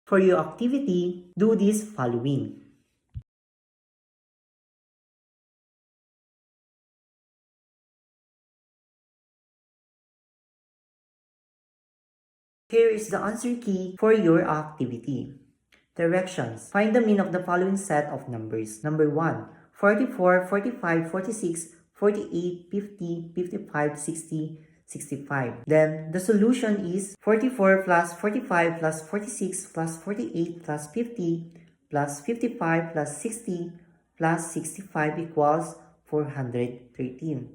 For your activity, do this following. Here is the answer key for your activity. Directions. Find the mean of the following set of numbers. Number 1, 44, 45, 46, 48, 50, 55, 60, 65. Then, the solution is 44 plus 45 plus 46 plus 48 plus 50 plus 55 plus 60 plus 65 equals 413.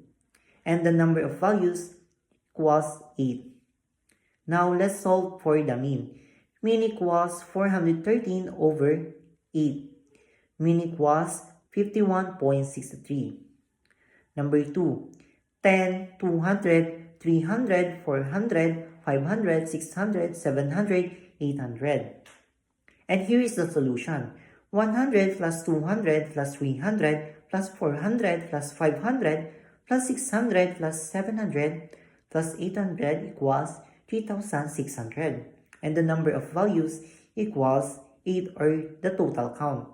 And the number of values equals 8. Now, let's solve for the mean. Mean equals 413 over 8. Mean equals 51.63. Number 2, 10, 200, 300, 400, 500, 600, 700, 800. And here is the solution. 100 plus 200 plus 300 plus 400 plus 500 plus 600 plus 700 plus 800 equals 3,600. And the number of values equals 8, or the total count.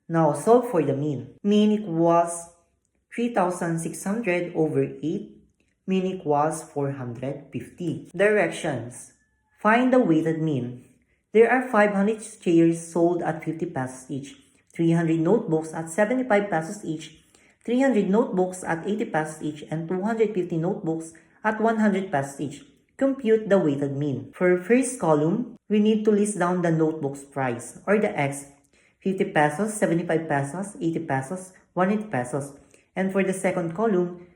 Now, solve for the mean. Mean equals 3,600 over 8. Mean equals 450. Directions. Find the weighted mean. There are 500 chairs sold at 50 pesos each, 300 notebooks at 75 pesos each, 300 notebooks at 80 pesos each, and 250 notebooks at 100 pesos each. Compute the weighted mean. For first column, we need to list down the notebook's price, or the X. 50 pesos, 75 pesos, 80 pesos, 100 pesos. And for the second column,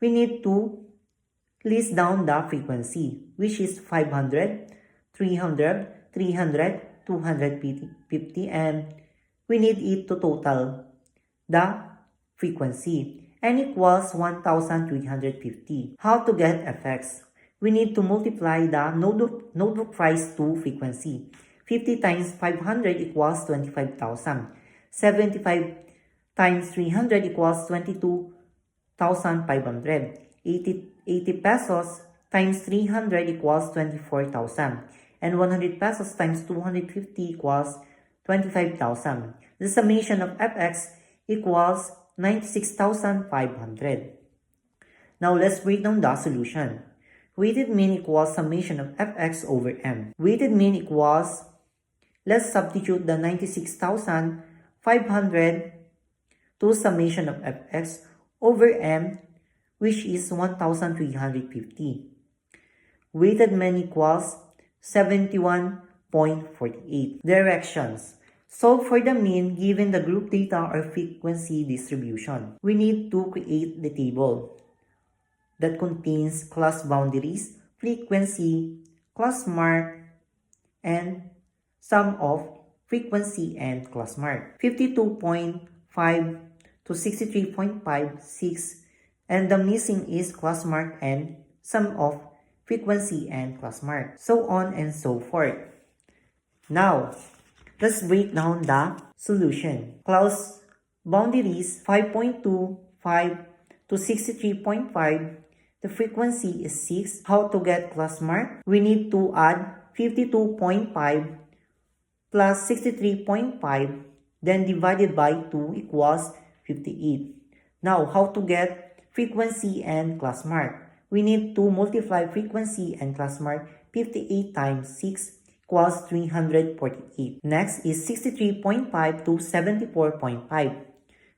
we need to list down the frequency, which is 500, 300, 300, 250, and we need it to total the frequency, and equals 1,350. How to get FX? We need to multiply the notebook price to frequency. 50 times 500 equals 25,000. 75 times 300 equals 22,500. 80 pesos times 300 equals 24,000. And 100 pesos times 250 equals 25,000. The summation of fx equals 96,500. Now let's break down the solution. Weighted mean equals summation of fx over m. Weighted mean equals, let's substitute the 96,500 to summation of fx over m, which is 1,350. Weighted mean equals 71.48. Directions. Solve for the mean given the group data or frequency distribution. We need to create the table that contains class boundaries, frequency, class mark, and sum of frequency and class mark. 52.5 to 63.56, and the missing is class mark and sum of frequency and class mark, so on and so forth. Now, let's break down the solution. Class boundaries 5.25 to 63.5. The frequency is 6. How to get class mark? We need to add 52.5 plus 63.5, then divided by 2 equals 58. Now, how to get frequency and class mark? We need to multiply frequency and class mark. 58 times 6 equals 348. Next is 63.5 to 74.5.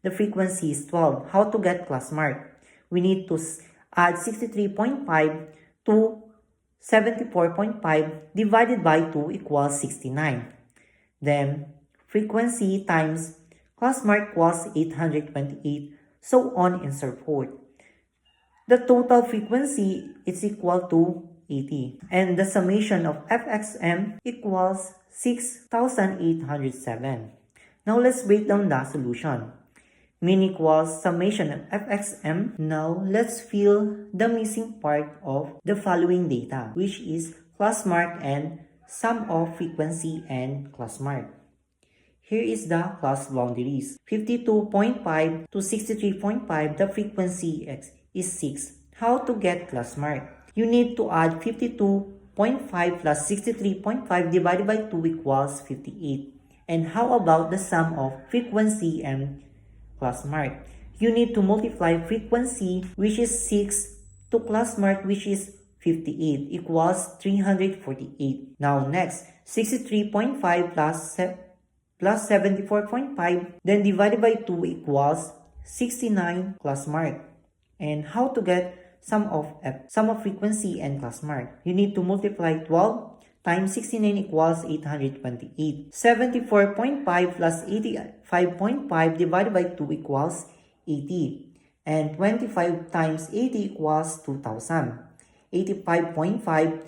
The frequency is 12. How to get class mark? We need to add 63.5 to 74.5 divided by 2 equals 69. Then, frequency times class mark equals 828, so on and so forth. The total frequency is equal to 80. And the summation of fxm equals 6,807. Now let's break down the solution. Mean equals summation of fxm. Now let's fill the missing part of the following data, which is class mark and sum of frequency and class mark. Here is the class boundaries. 52.5 to 63.5, the frequency is 6. How to get class mark? You need to add 52 63.5 plus 63.5 divided by 2 equals 58. And how about the sum of frequency and class mark? You need to multiply frequency, which is 6, to class mark, which is 58, equals 348. Now next, 63.5 plus 74.5, then divided by 2 equals 69 class mark. And how to get sum of frequency and class mark? You need to multiply 12 times 69 equals 828. 74.5 plus 85.5 divided by 2 equals 80. And 25 times 80 equals 2000. 85.5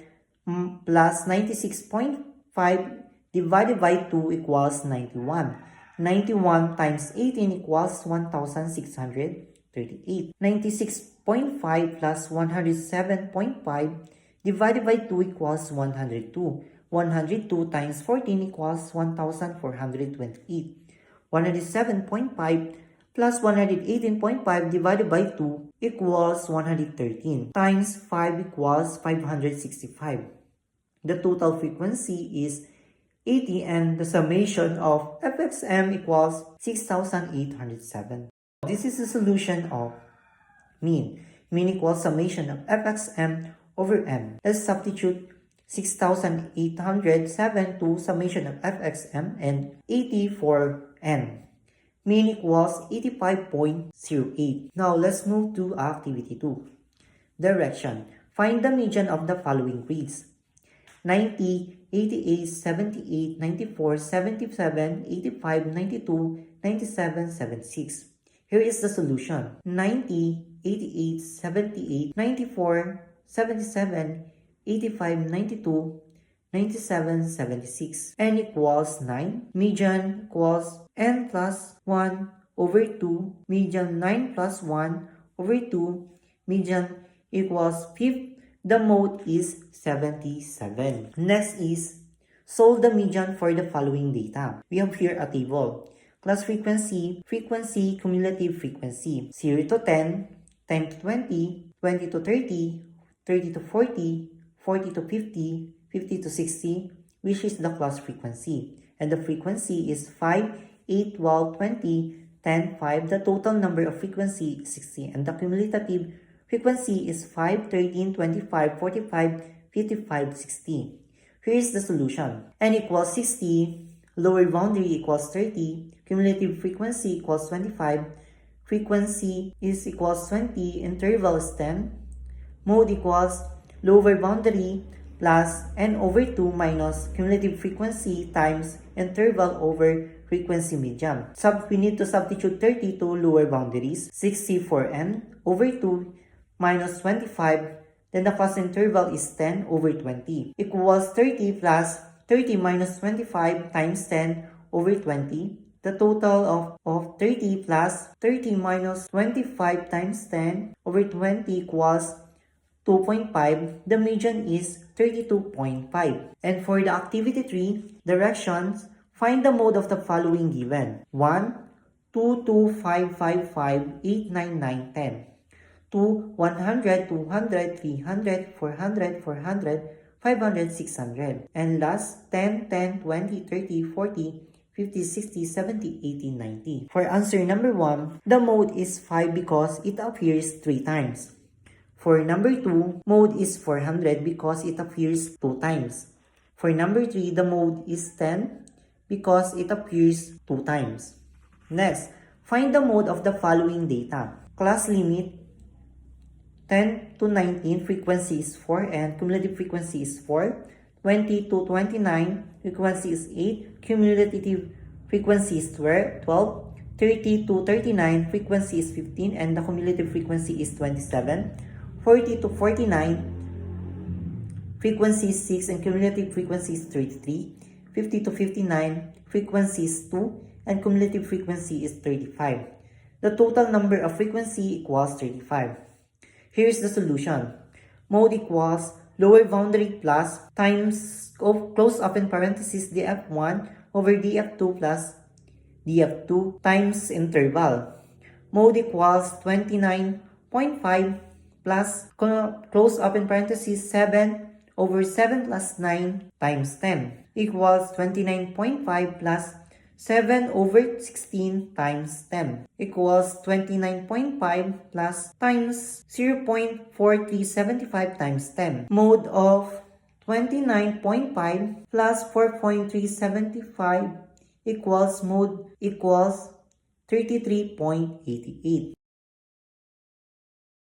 plus 96.5 divided by 2 equals 91. 91 times 18 equals 1638. 96.5 plus 107.5 divided by 2 equals 102. 102 times 14 equals 1428. 107.5 plus 118.5 divided by 2 equals 113. Times 5 equals 565. The total frequency is 80 and the summation of fxm equals 6807. This is the solution of mean. Mean equals summation of fxm over m. Let's substitute 6807 to summation of fxm and 80 for n. Mean equals 85.08. Now let's move to activity 2. Direction. Find the median of the following grades: 90, 88, 78, 94, 77, 85, 92, 97, 76. Here is the solution. 90, 88, 78, 94, 77, 85, 92, 97, 76. N equals 9. Median equals n plus 1 over 2. Median 9 plus 1 over 2. Median equals 5th. The mode is 77. Next is solve the median for the following data. We have here a table. Class frequency, frequency, cumulative frequency. 0 to 10, 10 to 20, 20 to 30, 30 to 40, 40 to 50, 50 to 60, which is the class frequency. And the frequency is 5, 8, 12, 20, 10, 5. The total number of frequency is 60. And the cumulative frequency is 5, 13, 25, 45, 55, 60. Here is the solution. N equals 60, lower boundary equals 30, cumulative frequency equals 25, frequency is equals 20, interval is 10, mode equals lower boundary plus n over 2 minus cumulative frequency times interval over frequency median. We need to substitute 30 to lower boundaries, 60 for n over 2 minus 25, then the class interval is 10 over 20 equals 30 plus 30 minus 25 times 10 over 20. The total of 30 plus 30 minus 25 times 10 over 20 equals 2.5. The median is 32.5. And for the activity 3, directions, find the mode of the following given. 1, 2, 2, 5, 5, 5, 8, 9, 9, 10. 2, 100, 200, 300, 400, 400, 500, 600. And last, 10, 10, 20, 30, 40, 50, 60, 70, 80, 90. For answer number 1, the mode is 5 because it appears 3 times. For number 2, mode is 400 because it appears 2 times. For number 3, the mode is 10 because it appears 2 times. Next, find the mode of the following data. Class limit 10 to 19, frequency is 4 and cumulative frequency is 4. 20 to 29, frequency is 8, cumulative frequency is 12. 30 to 39, frequency is 15 and the cumulative frequency is 27. 40 to 49, frequency is 6 and cumulative frequency is 33. 50 to 59, frequency is 2 and cumulative frequency is 35. The total number of frequency equals 35. Here is the solution. Mode equals lower boundary plus times close open parenthesis df1 over df2 plus df2 times interval. Mode equals 29.5 plus close open parenthesis 7 over 7 plus 9 times 10 equals 29.5 plus 7 over 16 times 10 equals 29.5 plus times 0.4375 times 10. Mode of 29.5 plus 4.375 equals mode equals 33.88.